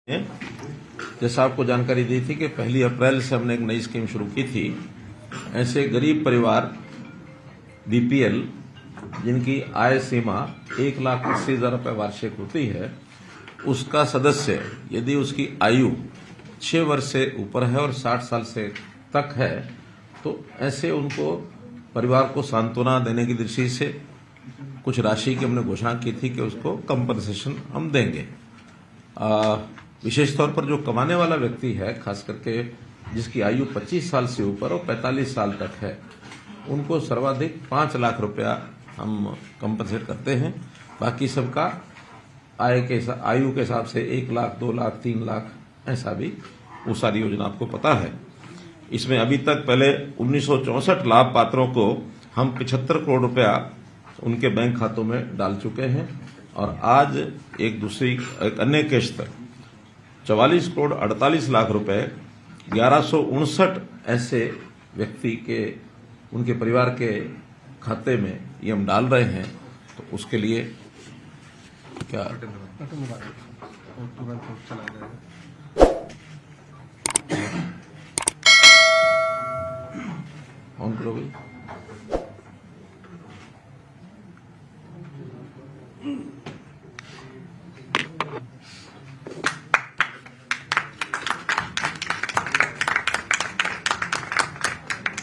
जैसा आपको जानकारी दी थी कि 1 अप्रैल से हमने एक नई स्कीम शुरू की थी। ऐसे गरीब परिवार बीपीएल जिनकी आय सीमा 1,80,000 रुपये वार्षिक होती है, उसका सदस्य यदि उसकी आयु 6 वर्ष से ऊपर है और 60 साल से तक है, तो ऐसे उनको परिवार को सांत्वना देने की दृष्टि से कुछ राशि की हमने घोषणा की थी कि उसको कंपनसेशन हम देंगे। विशेष तौर पर जो कमाने वाला व्यक्ति है, खास करके जिसकी आयु 25 साल से ऊपर और 45 साल तक है, उनको सर्वाधिक 5 लाख रुपया हम कंपनसेट करते हैं। बाकी सबका आयु के हिसाब से 1 लाख, 2 लाख, 3 लाख ऐसा भी वो सारी योजना आपको पता है। इसमें अभी तक पहले 1964 लाभ पात्रों को हम 75 करोड़ रुपया उनके बैंक खातों में डाल चुके हैं और आज एक अन्य किश्त 44 करोड़ 48 लाख रुपए 1159 ऐसे व्यक्ति के उनके परिवार के खाते में ये हम डाल रहे हैं। तो उसके लिए क्या ऑन करो भाई।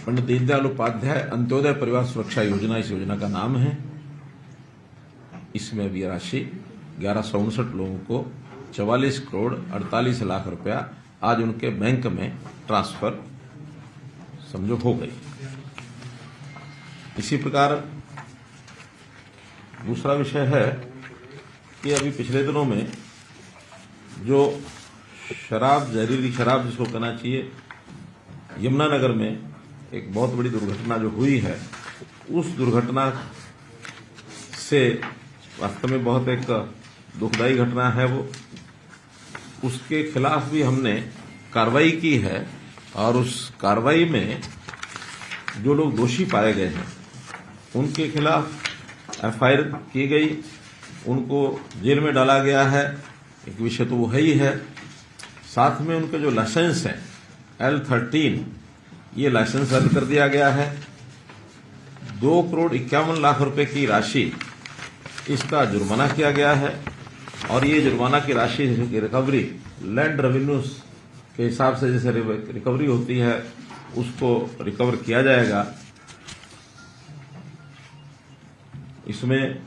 पंडित दीनदयाल उपाध्याय अंत्योदय परिवार सुरक्षा योजना इस योजना का नाम है। इसमें भी राशि 1159 लोगों को 44 करोड़ 48 लाख रुपया आज उनके बैंक में ट्रांसफर समझो हो गई। इसी प्रकार दूसरा विषय है कि अभी पिछले दिनों में जो जहरीली शराब जिसको कहना चाहिए, यमुनानगर में एक बहुत बड़ी दुर्घटना जो हुई है, उस दुर्घटना से वास्तव में बहुत एक दुखदायी घटना है वो। उसके खिलाफ भी हमने कार्रवाई की है और उस कार्रवाई में जो लोग दोषी पाए गए हैं उनके खिलाफ एफआईआर की गई, उनको जेल में डाला गया है। एक विषय तो वो है ही है, साथ में उनके जो लाइसेंस हैं L13 ये लाइसेंस रद्द कर दिया गया है। 2 करोड़ 51 लाख रुपए की राशि इसका जुर्माना किया गया है और ये जुर्माना की राशि की रिकवरी लैंड रेवेन्यूज के हिसाब से जैसे रिकवरी होती है उसको रिकवर किया जाएगा। इसमें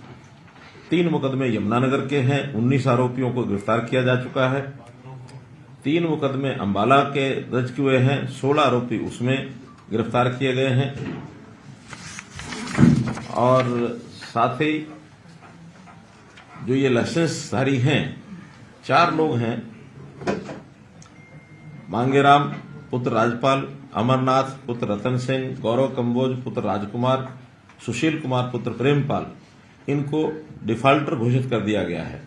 3 मुकदमे यमुनानगर के हैं, 19 आरोपियों को गिरफ्तार किया जा चुका है। 3 मुकदमे अंबाला के दर्ज हुए हैं, 16 आरोपी उसमें गिरफ्तार किए गए हैं। और साथ ही जो ये लाइसेंसधारी हैं 4 लोग हैं, मांगेराम पुत्र राजपाल, अमरनाथ पुत्र रतन सिंह, गौरव कंबोज पुत्र राजकुमार, सुशील कुमार पुत्र प्रेमपाल, इनको डिफाल्टर घोषित कर दिया गया है।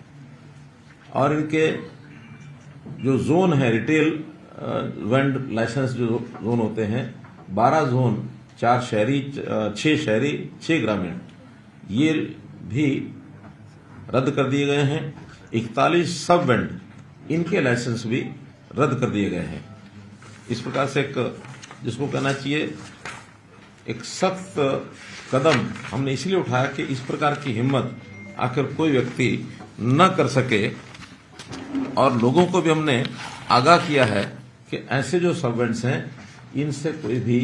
और इनके जो जोन है रिटेल वेंड लाइसेंस जो जोन होते हैं, 12 जोन, 4 शहरी, 6 शहरी, 6 ग्रामीण, ये भी रद्द कर दिए गए हैं। 41 सब वेंड इनके लाइसेंस भी रद्द कर दिए गए हैं। इस प्रकार से एक जिसको कहना चाहिए एक सख्त कदम हमने इसलिए उठाया कि इस प्रकार की हिम्मत आखिर कोई व्यक्ति न कर सके। और लोगों को भी हमने आगाह किया है कि ऐसे जो सर्वेंट्स हैं इनसे कोई भी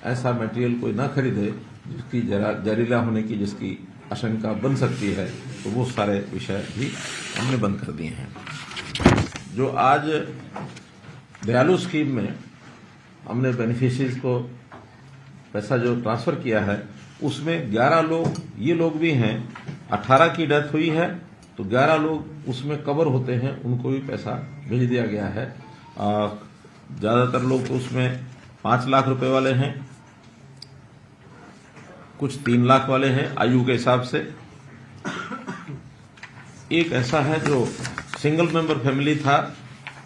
ऐसा मटेरियल कोई ना खरीदे जिसकी जहरीला होने की जिसकी आशंका बन सकती है। तो वो सारे विषय भी हमने बंद कर दिए हैं। जो आज दयालु स्कीम में हमने बेनिफिशियरीज को पैसा जो ट्रांसफर किया है उसमें 11 लोग ये लोग भी हैं। 18 की डेथ हुई है तो 11 लोग उसमें कवर होते हैं, उनको भी पैसा भेज दिया गया है। ज्यादातर लोग तो उसमें 5 लाख रुपए वाले हैं, कुछ 3 लाख वाले हैं आयु के हिसाब से। एक ऐसा है जो सिंगल मेंबर फैमिली था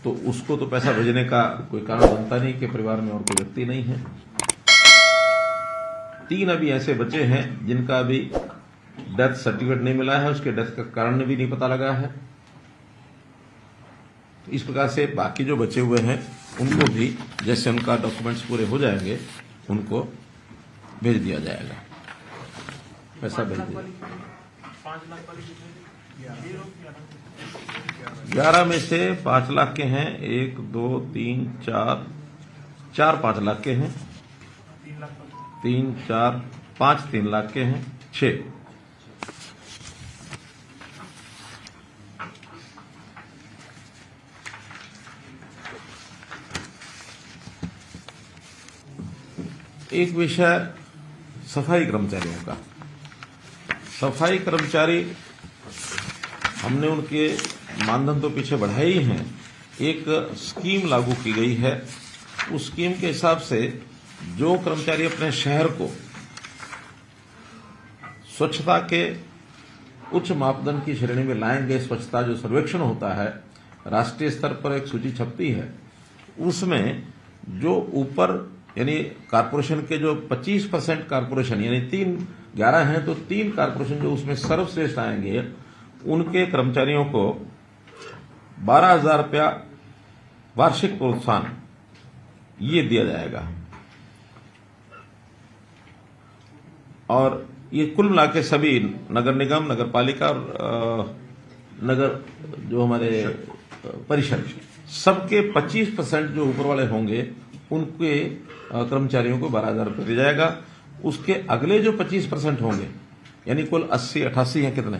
तो उसको तो पैसा भेजने का कोई कारण बनता नहीं कि परिवार में और कोई व्यक्ति नहीं है। 3 अभी ऐसे बचे हैं जिनका अभी डेथ सर्टिफिकेट नहीं मिला है, उसके डेथ का कारण भी नहीं पता लगा है। इस प्रकार से बाकी जो बचे हुए हैं उनको भी जैसे उनका डॉक्यूमेंट्स पूरे हो जाएंगे उनको भेज दिया जाएगा, पैसा भेज दिया। 11 में से 5 लाख के हैं, 1 2 3 4 5 लाख के हैं, 3 4 5 3 लाख के हैं, 6 एक विषय सफाई कर्मचारियों का। सफाई कर्मचारी हमने उनके मानधन तो पीछे बढ़ाए ही हैं, एक स्कीम लागू की गई है। उस स्कीम के हिसाब से जो कर्मचारी अपने शहर को स्वच्छता के उच्च मापदंड की श्रेणी में लाएंगे, स्वच्छता जो सर्वेक्षण होता है राष्ट्रीय स्तर पर एक सूची छपती है, उसमें जो ऊपर यानी कारपोरेशन के जो 25% कारपोरेशन यानी 11 हैं तो 3 कारपोरेशन जो उसमें सर्वश्रेष्ठ आएंगे उनके कर्मचारियों को 12,000 रुपया वार्षिक प्रोत्साहन ये दिया जाएगा। और ये कुल मिला के सभी नगर निगम, नगर पालिका और नगर जो हमारे परिषद सबके 25% जो ऊपर वाले होंगे उनके कर्मचारियों को 12,000 रुपये दिया जाएगा। उसके अगले जो 25% होंगे यानी कुल 88 हैं, कितने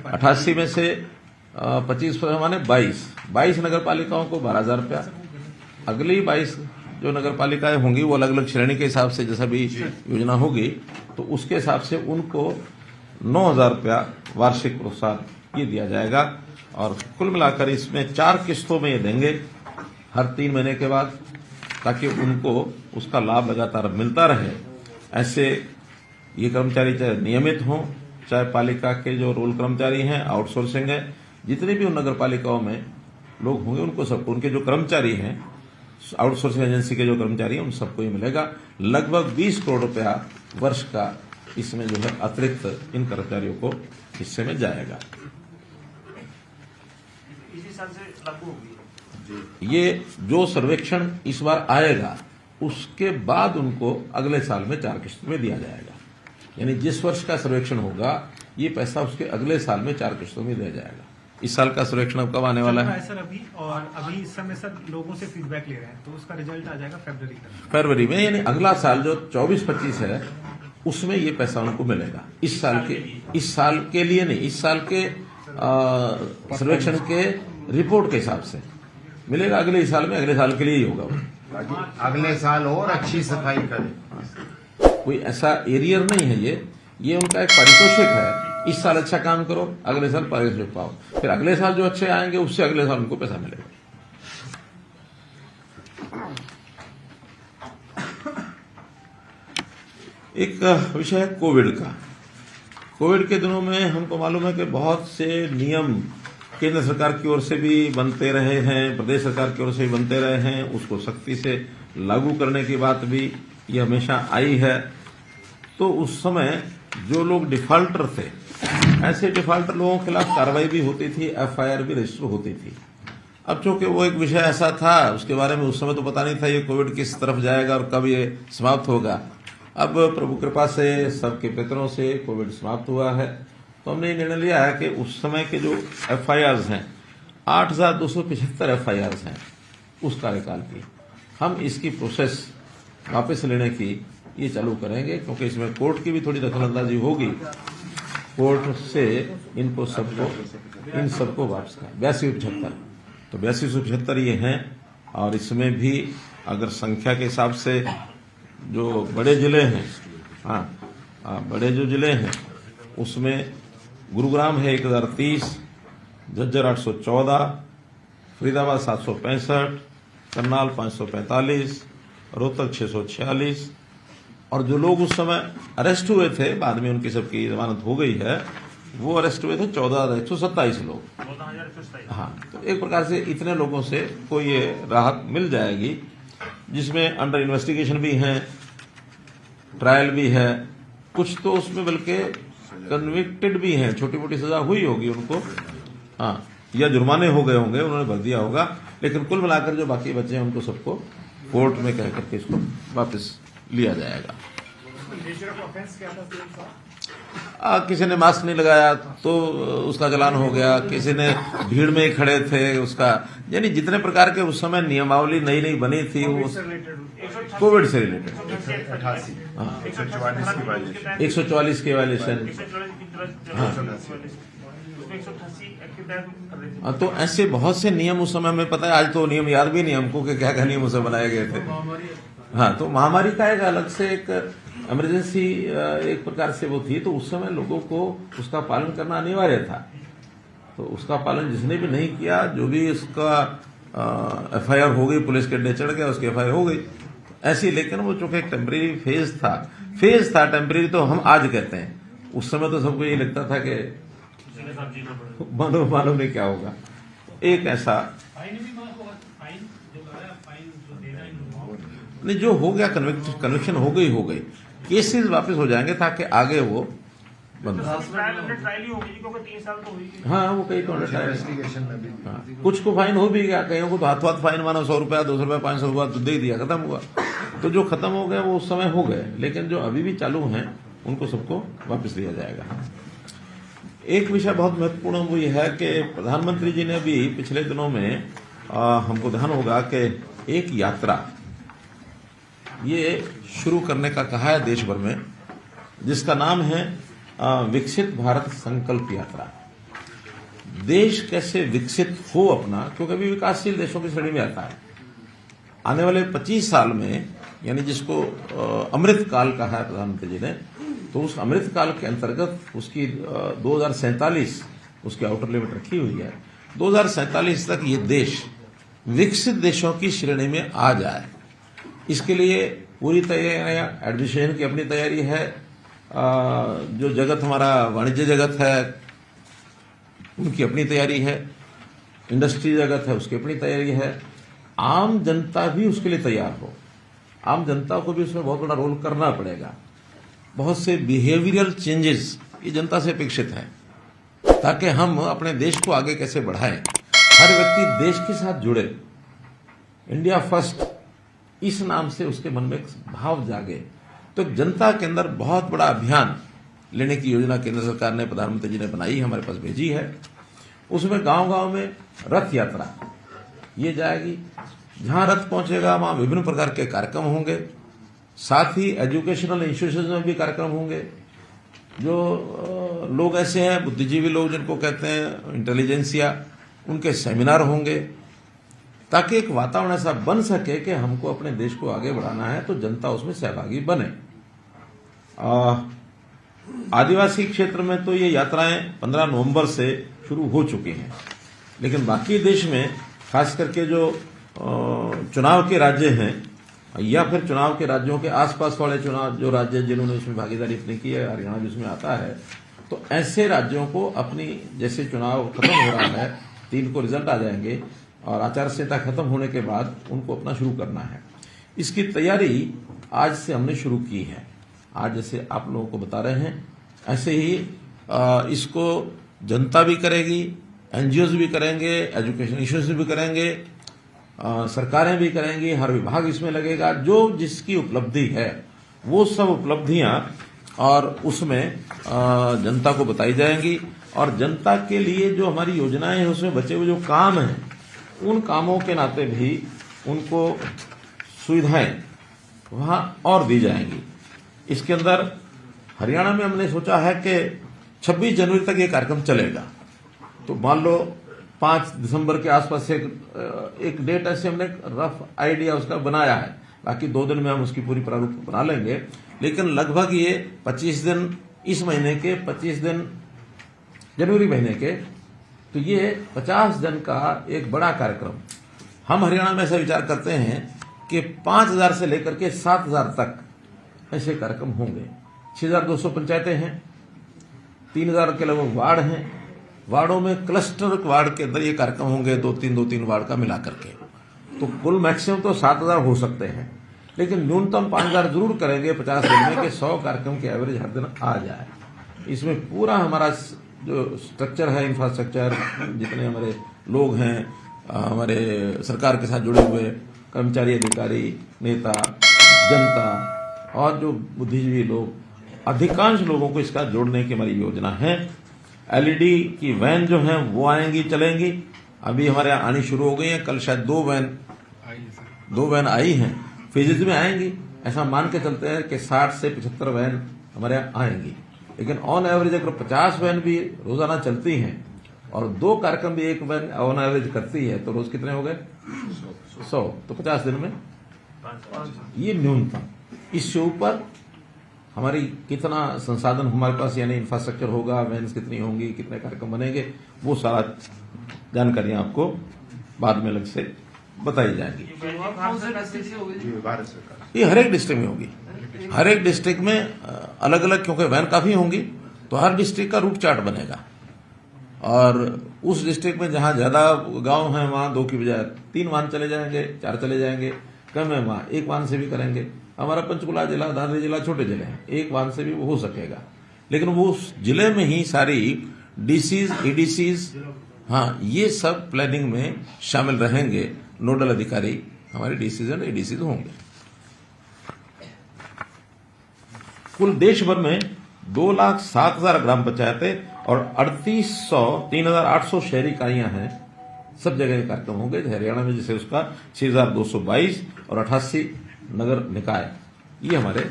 88 में से 25% माने 22 नगर पालिकाओं को 12,000 रुपया। अगली 22 जो नगर पालिकाएं होंगी वो अलग अलग श्रेणी के हिसाब से जैसा भी योजना होगी तो उसके हिसाब से उनको 9,000 रुपया वार्षिक प्रोत्साहन ये दिया जाएगा। और कुल मिलाकर इसमें 4 किस्तों में ये देंगे हर 3 महीने के बाद, ताकि उनको उसका लाभ लगातार मिलता रहे। ऐसे ये कर्मचारी चाहे नियमित हों, चाहे पालिका के जो रोल कर्मचारी हैं, आउटसोर्सिंग है, जितने भी उन नगर पालिकाओं में लोग होंगे उनको सबको, उनके जो कर्मचारी हैं आउटसोर्सिंग एजेंसी के जो कर्मचारी हैं उन सबको ये मिलेगा। लगभग 20 करोड़ रुपया वर्ष का इसमें जो है अतिरिक्त इन कर्मचारियों को हिस्से में जाएगा। इसी साल से लागू होगी ये जो सर्वेक्षण इस बार आएगा उसके बाद उनको अगले साल में 4 किस्तों में दिया जाएगा। यानी जिस वर्ष का सर्वेक्षण होगा ये पैसा उसके अगले साल में 4 किस्तों में दिया जाएगा। इस साल का सर्वेक्षण अब कब आने वाला है? सर अभी इस समय सर लोगों से फीडबैक ले रहे हैं तो उसका रिजल्ट आ जाएगा फरवरी में। यानी अगला साल जो 24-25 है उसमें ये पैसा उनको मिलेगा। इस साल के लिए नहीं, इस साल के सर्वेक्षण के रिपोर्ट के हिसाब से मिलेगा। अगले साल में अगले साल के लिए ही होगा वो। अगले साल और अच्छी सफाई करें। कोई ऐसा एरियर नहीं है, ये उनका एक पारितोषिक है। इस साल अच्छा काम करो, अगले साल पारितोषिक पाओ, फिर अगले साल जो अच्छे आएंगे उससे अगले साल उनको पैसा मिलेगा। एक विषय है कोविड का। कोविड के दिनों में हमको मालूम है कि बहुत से नियम केंद्र सरकार की ओर से भी बनते रहे हैं, प्रदेश सरकार की ओर से भी बनते रहे हैं, उसको सख्ती से लागू करने की बात भी ये हमेशा आई है। तो उस समय जो लोग डिफॉल्टर थे, ऐसे डिफॉल्टर लोगों के खिलाफ कार्रवाई भी होती थी, एफआईआर भी रजिस्टर होती थी। अब चूंकि वो एक विषय ऐसा था उसके बारे में उस समय तो पता नहीं था ये कोविड किस तरफ जाएगा और कब ये समाप्त होगा। अब प्रभु कृपा से सबके प्रयत्नों से कोविड समाप्त हुआ है। तो हमने ये निर्णय लिया है कि उस समय के जो एफआईआर्स हैं 8,275 एफआईआर्स हैं उस कार्यकाल की, हम इसकी प्रोसेस वापस लेने की ये चालू करेंगे, क्योंकि इसमें कोर्ट की भी थोड़ी दखलंदाजी होगी। कोर्ट से इन सबको वापस कर 8275 तो 8275 ये हैं। और इसमें भी अगर संख्या के हिसाब से जो बड़े जिले हैं, बड़े जो जिले हैं उसमें गुरुग्राम है 1030, झज्जर 814, फरीदाबाद 765, करनाल 545, रोहतक 646। और जो लोग उस समय अरेस्ट हुए थे, बाद में उनकी सबकी जमानत हो गई है, वो अरेस्ट हुए थे 14,127 लोग। तो एक प्रकार से इतने लोगों से को ये राहत मिल जाएगी, जिसमें अंडर इन्वेस्टिगेशन भी है, ट्रायल भी है, कुछ तो उसमें बल्कि कन्विक्टेड भी हैं, छोटी मोटी सजा हुई होगी उनको। या जुर्माने हो गए होंगे, उन्होंने भर दिया होगा, लेकिन कुल मिलाकर जो बाकी बचे हैं उनको सबको कोर्ट में कह करके इसको वापस लिया जाएगा। किसी ने मास्क नहीं लगाया तो उसका चालान हो गया, किसी ने भीड़ में ही खड़े थे उसका, यानी जितने प्रकार के उस समय नियमावली नई नई बनी थी वो कोविड से रिलेटेड 144 के वायलेशन। हाँ, तो ऐसे बहुत से नियम उस समय हमें पता है, आज तो नियम याद भी नहीं हमको कि क्या क्या नियम उसे बनाए गए थे। हाँ, तो महामारी का एक अलग से एक इमरजेंसी एक प्रकार से वो थी, तो उस समय लोगों को उसका पालन करना अनिवार्य था। तो उसका पालन जिसने भी नहीं किया, जो भी उसका एफआईआर हो गई, पुलिस के अड्डे चढ़ गया, उसकी एफआईआर हो गई ऐसी। लेकिन वो चूंकि एक टेम्परेरी फेज था टेम्परेरी तो हम आज कहते हैं, उस समय तो सबको ये लगता था कि मालूम नहीं क्या होगा। एक ऐसा नहीं, जो हो गया कन्विक्शन हो गई, केसेस वापस हो जाएंगे ताकि आगे वो बंद। ट्रायल ही होगी क्योंकि 3 साल तो हुई। हाँ, वो कई तो इन्वेस्टिगेशन में भी कुछ को फाइन हो भी गया, कईयों को तो हाथ फाइन माना 100 रुपया 200 रुपया 500 रुपया तो दे दिया, खत्म हुआ। तो जो खत्म हो गए वो उस समय हो गए, लेकिन जो अभी भी चालू हैं उनको सबको वापस दिया जाएगा। एक विषय बहुत महत्वपूर्ण वो ये है कि प्रधानमंत्री जी ने भी पिछले दिनों में हमको ध्यान होगा कि एक यात्रा ये शुरू करने का कहा है देश भर में, जिसका नाम है विकसित भारत संकल्प यात्रा। देश कैसे विकसित हो अपना, क्योंकि अभी विकासशील देशों की श्रेणी में आता है। आने वाले 25 साल में, यानी जिसको अमृत काल कहा है प्रधानमंत्री जी ने, तो उस अमृत काल के अंतर्गत उसकी 2047 उसकी आउटर लिमिट रखी हुई है। 2047 तक ये देश विकसित देशों की श्रेणी में आ जाए, इसके लिए पूरी तैयारियां, एडमिनिस्ट्रेशन की अपनी तैयारी है, जो जगत हमारा वाणिज्य जगत है उनकी अपनी तैयारी है, इंडस्ट्री जगत है उसकी अपनी तैयारी है, आम जनता भी उसके लिए तैयार हो। आम जनता को भी उसमें बहुत बड़ा रोल करना पड़ेगा। बहुत से बिहेवियरल चेंजेस ये जनता से अपेक्षित हैं, ताकि हम अपने देश को आगे कैसे बढ़ाएं। हर व्यक्ति देश के साथ जुड़े, इंडिया फर्स्ट इस नाम से उसके मन में एक भाव जागे। तो जनता के अंदर बहुत बड़ा अभियान लेने की योजना केंद्र सरकार ने, प्रधानमंत्री जी ने बनाई, हमारे पास भेजी है। उसमें गांव-गांव में रथ यात्रा ये जाएगी। जहां रथ पहुंचेगा वहां विभिन्न प्रकार के कार्यक्रम होंगे, साथ ही एजुकेशनल इंस्टीट्यूशन में भी कार्यक्रम होंगे। जो लोग ऐसे हैं, बुद्धिजीवी लोग जिनको कहते हैं इंटेलिजेंसिया, उनके सेमिनार होंगे, ताकि एक वातावरण ऐसा बन सके कि हमको अपने देश को आगे बढ़ाना है तो जनता उसमें सहभागी बने। आदिवासी क्षेत्र में तो ये यात्राएं 15 नवंबर से शुरू हो चुकी हैं, लेकिन बाकी देश में खास करके जो चुनाव के राज्य हैं या फिर चुनाव के राज्यों के आसपास वाले चुनाव जो राज्य जिन्होंने इसमें भागीदारी अपनी की है, हरियाणा भी इसमें आता है, तो ऐसे राज्यों को अपनी, जैसे चुनाव खत्म हो रहा है, 3 को रिजल्ट आ जाएंगे और आचार संहिता खत्म होने के बाद उनको अपना शुरू करना है। इसकी तैयारी आज से हमने शुरू की है। आज जैसे आप लोगों को बता रहे हैं, ऐसे ही इसको जनता भी करेगी, एनजीओज भी करेंगे, एजुकेशन इंस्टीट्यूशन भी करेंगे, सरकारें भी करेंगी, हर विभाग इसमें लगेगा। जो जिसकी उपलब्धि है वो सब उपलब्धियां और उसमें जनता को बताई जाएंगी, और जनता के लिए जो हमारी योजनाएं हैं उसमें बचे हुए जो काम हैं, उन कामों के नाते भी उनको सुविधाएं वहां और दी जाएंगी। इसके अंदर हरियाणा में हमने सोचा है कि 26 जनवरी तक ये कार्यक्रम चलेगा। तो मान लो 5 दिसंबर के आसपास से एक डेट ऐसे हमने रफ आइडिया उसका बनाया है, बाकी 2 दिन में हम उसकी पूरी प्रारूप बना लेंगे, लेकिन लगभग ये 25 दिन इस महीने के, 25 दिन जनवरी महीने के, तो ये 50 दिन का एक बड़ा कार्यक्रम। हम हरियाणा में ऐसा विचार करते हैं कि 5000 से लेकर के 7000 तक ऐसे कार्यक्रम होंगे। 6200 पंचायतें हैं, 3000 के लगभग वार्ड हैं, वार्डों में क्लस्टर वार्ड के अंदर ये कार्यक्रम होंगे, 2-3 वार्ड का मिला करके। तो कुल मैक्सिमम तो 7000 हो सकते हैं, लेकिन न्यूनतम 5000 जरूर करेंगे 50 दिन में, कि 100 कार्यक्रम के एवरेज हर दिन आ जाए। इसमें पूरा हमारा जो स्ट्रक्चर है, इंफ्रास्ट्रक्चर, जितने हमारे लोग हैं, हमारे सरकार के साथ जुड़े हुए कर्मचारी, अधिकारी, नेता, जनता और जो बुद्धिजीवी लोग, अधिकांश लोगों को इसका जोड़ने की हमारी योजना है। एलईडी की वैन जो हैं वो आएंगी, चलेंगी। अभी हमारे यहाँ आनी शुरू हो गई है। कल शायद दो वैन आई हैं, फेजेज में आएंगी। ऐसा मान के चलते हैं कि 60 से 75 वैन हमारे यहाँ आएंगी। लेकिन ऑन एवरेज अगर 50 वैन भी रोजाना चलती हैं और 2 कार्यक्रम भी एक वैन ऑन एवरेज करती है तो रोज कितने हो गए? 100। तो 50 दिन में ये न्यूनतम। इससे ऊपर हमारी कितना संसाधन हमारे पास, यानी इंफ्रास्ट्रक्चर होगा, वैन्स कितनी होंगी, कितने कार्यक्रम बनेंगे, वो सारा जानकारियां आपको बाद में अलग से बताई जाएंगी। भारत सरकार ये हर एक डिस्ट्रिक्ट में होगी। हर एक डिस्ट्रिक्ट में अलग अलग, क्योंकि वैन काफी होंगी तो हर डिस्ट्रिक्ट का रूट चार्ट बनेगा। और उस डिस्ट्रिक्ट में जहां ज्यादा गांव हैं वहां 2 की बजाय 3 वाहन चले जाएंगे, 4 चले जाएंगे। कम है वहां 1 वाहन से भी करेंगे। हमारा पंचकुला जिला, दादरी जिला छोटे जिले हैं, 1 वाहन से भी वो हो सकेगा। लेकिन वो उस जिले में ही सारी डीसीज, एडीसीज, हाँ, ये सब प्लानिंग में शामिल रहेंगे। नोडल अधिकारी हमारे डीसीज एंड एडीसीज होंगे। कुल देश भर में 2,07,000 ग्राम पंचायतें और 3,800 शहरी इकाइयां हैं। सब जगह ये कार्यक्रम होंगे। हरियाणा में जैसे उसका 6,222 और 88 नगर निकाय, ये हमारे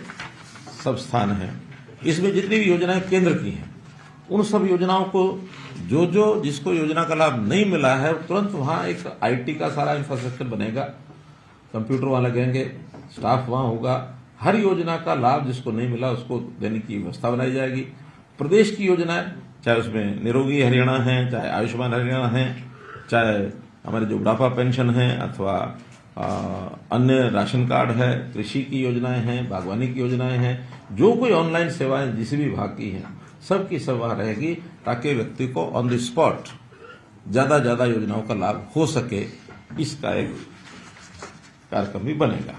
सब स्थान हैं। इसमें जितनी भी योजनाएं केंद्र की हैं, उन सब योजनाओं को जो जिसको योजना का लाभ नहीं मिला है, तुरंत वहां एक आईटी का सारा इंफ्रास्ट्रक्चर बनेगा, कंप्यूटर वहां लगेंगे, स्टाफ वहां होगा। हर योजना का लाभ जिसको नहीं मिला उसको देने की व्यवस्था बनाई जाएगी। प्रदेश की योजनाएं, चाहे उसमें निरोगी हरियाणा है, चाहे आयुष्मान हरियाणा है, चाहे हमारे जो बुढ़ापा पेंशन है, अथवा अन्य राशन कार्ड है, कृषि की योजनाएं हैं, बागवानी की योजनाएं हैं, जो कोई ऑनलाइन सेवाएं जिस भी विभाग की हैं, सबकी सब वहां रहेगी, ताकि व्यक्ति को ऑन द स्पॉट ज्यादा योजनाओं का लाभ हो सके। इसका एक कार्यक्रम भी बनेगा।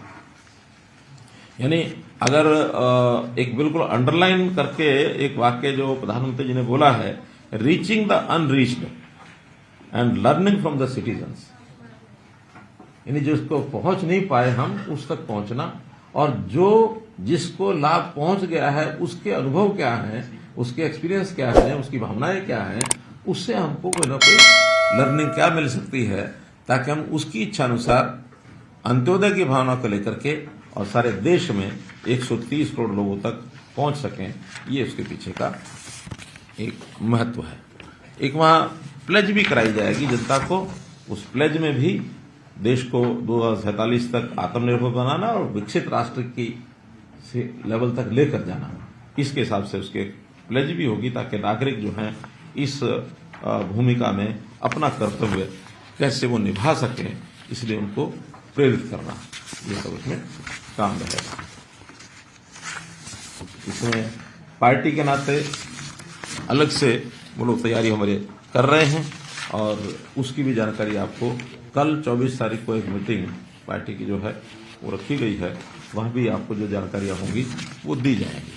यानी अगर एक बिल्कुल अंडरलाइन करके एक वाक्य जो प्रधानमंत्री जी ने बोला है, reaching the unreached and learning from the citizens, यानी जिसको पहुंच नहीं पाए हम उस तक पहुंचना, और जो जिसको लाभ पहुंच गया है उसके अनुभव क्या है, उसके एक्सपीरियंस क्या है, उसकी भावनाएं क्या है, उससे हमको कोई ना कोई लर्निंग क्या मिल सकती है, ताकि हम उसकी इच्छा अनुसार अंत्योदय की भावना को लेकर के और सारे देश में 130 करोड़ लोगों तक पहुंच सकें। ये उसके पीछे का एक महत्व है। एक वहां प्लेज भी कराई जाएगी जनता को। उस प्लेज में भी देश को 2047 तक आत्मनिर्भर बनाना और विकसित राष्ट्र की लेवल तक लेकर जाना, इसके हिसाब से उसके प्लेज भी होगी, ताकि नागरिक जो हैं इस भूमिका में अपना कर्तव्य कैसे वो निभा सकें, इसलिए उनको प्रेरित करना, ये सब उसमें काम रहेगा। इसमें पार्टी के नाते अलग से वो लोग तैयारी हमारे कर रहे हैं, और उसकी भी जानकारी आपको कल 24 तारीख को एक मीटिंग पार्टी की जो है वो रखी गई है, वहां भी आपको जो जानकारियां होंगी वो दी जाएंगी।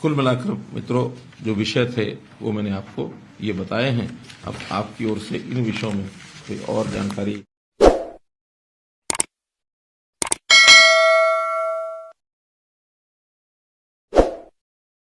कुल मिलाकर मित्रों, जो विषय थे वो मैंने आपको ये बताए हैं। अब आपकी ओर से इन विषयों में कोई और जानकारी